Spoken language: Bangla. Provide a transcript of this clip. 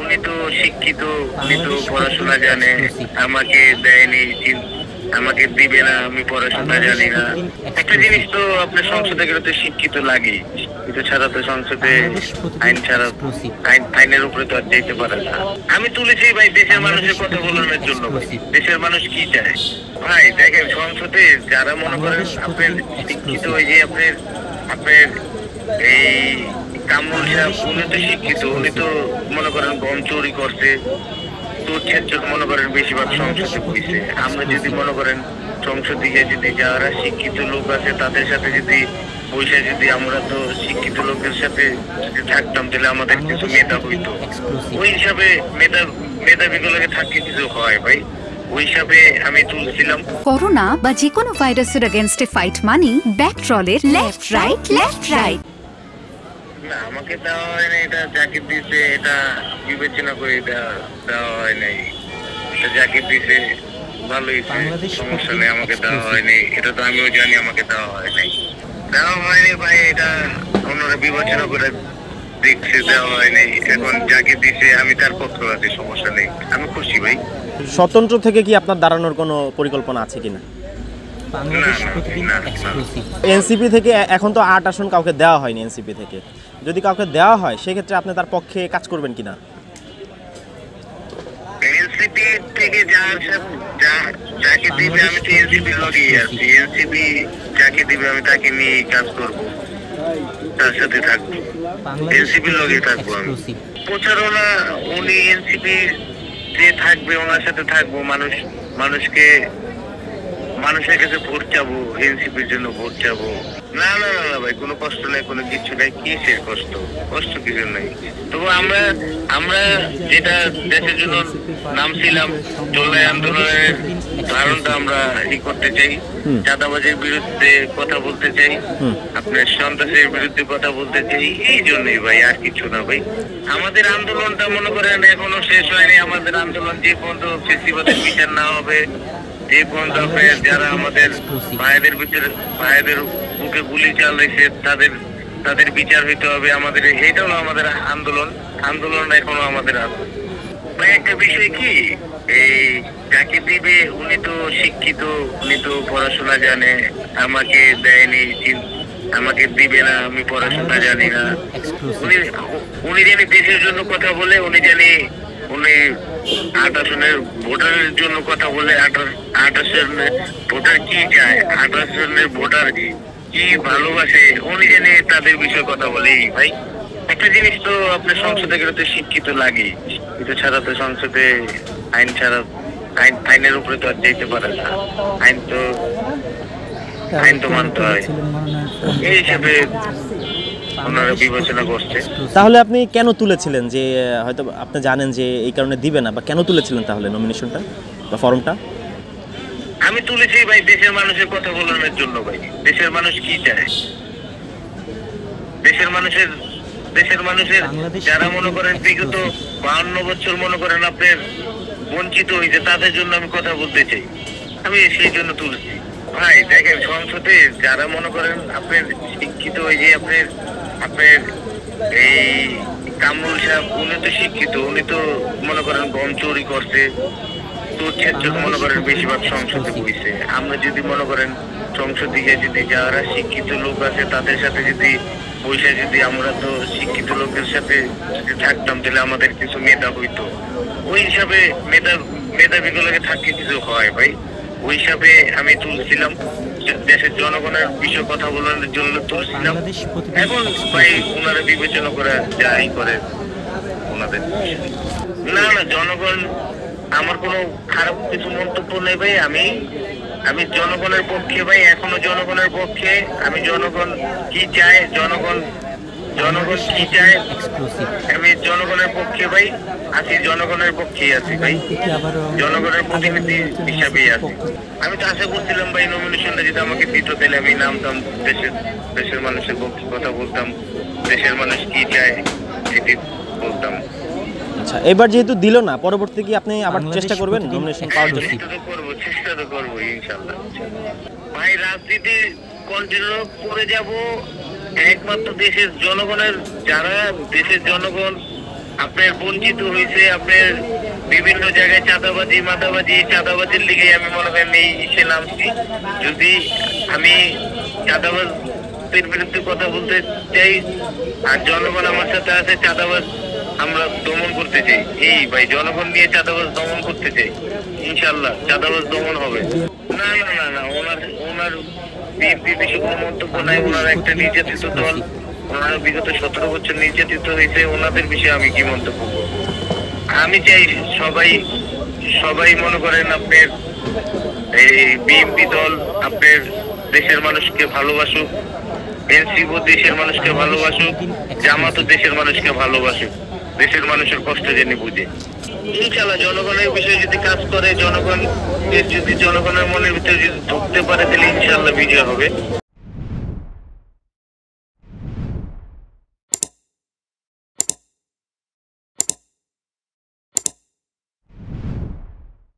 উনি তো শিক্ষিত, উনি তো পড়াশোনা জানে, আমাকে দেয়নি, আমাকে দিবে না, আমি পড়াশোনা জানি না। একটা জিনিস তো আপনার সংসদে গেলে তো শিক্ষিত লাগে, এটা ছাড়া তো সংসদে আইন ছাড়া আইনের উপরে তো আর যেতে পারে না। আমি তুলেছি ভাই দেশের মানুষের কথা বলানোর জন্য। ভাই দেশের মানুষ কি চায় ভাই দেখেন, সংসদে যারা মনে করেন আপনার শিক্ষিত, ওই যে আপনার আপনার এই কামরুল সাহেব, উনি তো শিক্ষিত, উনি তো মনে করেন গম চুরি করছে, তোর মনে করেন বেশিরভাগ সংসদে বইছে। আমরা যদি মনে করেন সংসদ দিকে যদি যারা শিক্ষিত লোক আছে তাদের সাথে যদি বৈশা যদি আমরা তো শিক্ষিত লোকের সাথে যদি থাকতাম তাহলে আমাদের কিছু মেধা হইতো। ওই হিসাবে মেধাবীগুলোকে থাকলে কিছু হয় ভাই, ওই হিসাবে আমি তুলছিলাম। করোনা বা যে কোনো ভাইরাসের এগেইনস্টে ফাইট মানি ব্যাকট্রলের লেফট রাইট। না, আমাকে দেওয়া হয় না, এটা যাকে দিছে এটা বিবেচনা করে এটা দেওয়া হয় নাই। এটা যাকে দিছে ভালোই, সমস্যা নেই, আমাকে দেওয়া হয়নি, এটা তো আমিও জানি আমাকে দেওয়া হয় নাই। দেওয়া হয়নি ভাই, এটা অন্যরা বিবেচনা করে দেখছে, দেওয়া হয় নাই। এখন যাকে দিছে আমি তার পক্ষ আছি, সমস্যা নেই, আমি খুশি ভাই। স্বতন্ত্র থেকে কি আপনার দাঁড়ানোর কোনো পরিকল্পনা আছে কিনা? এনসিপি থেকে এখন তো 8 আসন কাউকে দেওয়া হয়নি এনসিপি থেকে, যদি কাউকে দেওয়া হয় সেক্ষেত্রে আপনি তার পক্ষে কাজ করবেন কিনা? এনসিপি থেকে যাকে দিবে আমি তো এনসিপি লগেই আছি, এনসিপি যাকে দিবে আমি তাকে নিয়ে কাজ করব, তার সাথে থাকবো, এনসিপি লগে থাকবো আমি। প্রচারণা উনি এনসিপি যে থাকবে ওনার সাথে থাকবো, মানুষের কাছে ভোট চাবো, এনসিপির জন্য ভোট চাবো। না না না না ভাই, কোনো কষ্ট নাই, কোনো কিছু নাই, কিসের কষ্ট কিছু নাই। তবু আমরা যেটা দেশের জন্য নামছিলাম, জুলাই আন্দোলনের ধারণটা আমরা করতে চাই, চাঁদাবাজির বিরুদ্ধে কথা বলতে চাই, আপনার সন্ত্রাসের বিরুদ্ধে কথা বলতে চাই, এই জন্যই ভাই, আর কিছু না ভাই। আমাদের আন্দোলনটা মনে করেন এখনো শেষ হয়নি। আমাদের আন্দোলন যে পর্যন্ত ফেসিবাদের বিচার না হবে, যে পর্যন্ত যারা আমাদের ভাইদের বুকে গুলি চালাইছে তাদের বিচার হইতে হবে। আমাদের এটা হলো আমাদের আন্দোলন এখনো আমাদের আছে ভাই। একটা বিষয় কি, এই যাকে দিবে উনি তো শিক্ষিত, উনি তো পড়াশোনা জানে, আমাকে দেয়নি, আমাকে দিবে না, আমি পড়াশোনা জানি না। উনি জানি দেশের জন্য কথা বলে, উনি 8 আসনের ভোটারের জন্য কথা বলে। 8 আসনের ভোটার কি চায়, 8 আসনের ভোটার কি ভালোবাসে, উনি জানি তাদের বিষয়ে কথা বলে ভাই। একটা জিনিস তো আপনার সংসদে গেলে তো শিক্ষিত লাগে, এটা ছাড়া তো সংসদে আইনের উপরে তো আর যেতে পারে না। আইন তো মানতে হয়, এই হিসাবে ওনারা বিবেচনা করছে। তাহলে আপনি কেন তুলেছিলেন, যে হয়তো আপনি জানেন যে এই কারণে দিবে না, বা কেন তুলেছিলেন তাহলে নমিনেশনটা বা ফর্মটা? আমি তুলেছি ভাই দেশের মানুষের কথা বলানোর জন্য। ভাই দেশের মানুষ কি চায়, দেশের মানুষের যারা মনে করেন বিগত 52 বছর মনে করেন আপনার বঞ্চিত হয়েছে, তাদের জন্য আমি কথা বলতে চাই, আমি সেই জন্য তুলেছি ভাই। দেখেন সংসদে যারা মনে করেন আপনার শিক্ষিত, ওই যে আপনার এই কামরুল সাহেব, উনি তো শিক্ষিত, উনি তো মনে করেন গম চুরি করছে, তোর মনে করেন বেশিরভাগ সংসদে বইছে। আমরা যদি মনে করেন সংসদ দিকে যদি যারা শিক্ষিত লোক আছে তাদের সাথে যদি বৈশা যদি আমরা তো শিক্ষিত লোকের সাথে যদি থাকতাম তাহলে আমাদের কিছু মেধা হইতো। ওই হিসাবে মেধাবীগুলোকে থাকলে কিছু হয় ভাই, ওই হিসাবে আমি তুলছিলাম, দেশের জনগণের বিষয়ে কথা বলানোর জন্য তুলছিলাম। এখন ভাই ওনারা বিবেচনা করে যাই করে ওনাদের। না না, জনগণ, আমার কোনো খারাপ কিছু মন্তব্য নেই ভাই। আমি জনগণের পক্ষে ভাই, এখনো জনগণের পক্ষে। আমি জনগণ কি চায়, জনগণ কি চায়, আমি জনগণের পক্ষে ভাই আছি, জনগণের পক্ষেই আছি ভাই, জনগণের প্রতিনিধি হিসাবেই আছি। আমি তো আশা করছিলাম ভাই নমিনেশনটা যদি আমাকে দিত তাহলে আমি নামতাম, দেশের মানুষের পক্ষে কথা বলতাম, দেশের মানুষ কি চায় সেটি বলতাম। আচ্ছা, এবার যেহেতু দিল না, পরবর্তী কি আপনি আবার চেষ্টা করবেন নমিনেশন পাওয়ার জন্য? চেষ্টা তো করবো ইনশাআল্লাহ ভাই। রাজনীতি কন্টিনিউ করে যাব, একমাত্র দেশের জনগণের, যারা দেশের জনগণ আপনার বঞ্চিত হয়েছে, আপনার বিভিন্ন জায়গায় চাঁদাবাজি মাদাবাজি, চাঁদাবাজির লিগে আমি মনে করেন এই ইসে নামছি। যদি আমি চাঁদাবাজের বিরুদ্ধে কথা বলতে চাই আর জনগণ আমার সাথে আছে, চাঁদাবাজ আমরা দমন করতে চাই, এই ভাই জনগণ নিয়ে চাঁদাবাজ দমন করতে চাই, ইনশাল্লাহ চাঁদাবাজ দমন হবে। না না না না, ওনার বিএনপি বিষয়ে কোনো মন্তব্য নাই। ওনার একটা নির্যাতিত দল, ওনারা বিগত 17 বছর নির্যাতিত হয়েছে, ওনাদের বিষয়ে আমি কি মন্তব্য করবো? আমি চাই সবাই মনে করেন আপনার এই বিএনপি দল আপনার দেশের মানুষকে ভালোবাসুক, এনসিপি দেশের মানুষকে ভালোবাসুক, জামাতও দেশের মানুষকে ভালোবাসুক, দেশের মানুষের কষ্ট জেনে বুঝে। ইনশাআল্লাহ জনগণের বিষয়ে যদি কাজ করে, জনগণের মনের ভিতরে যদি ঢুকতে পারে, তাহলে ইনশাআল্লাহ বিজয় হবে।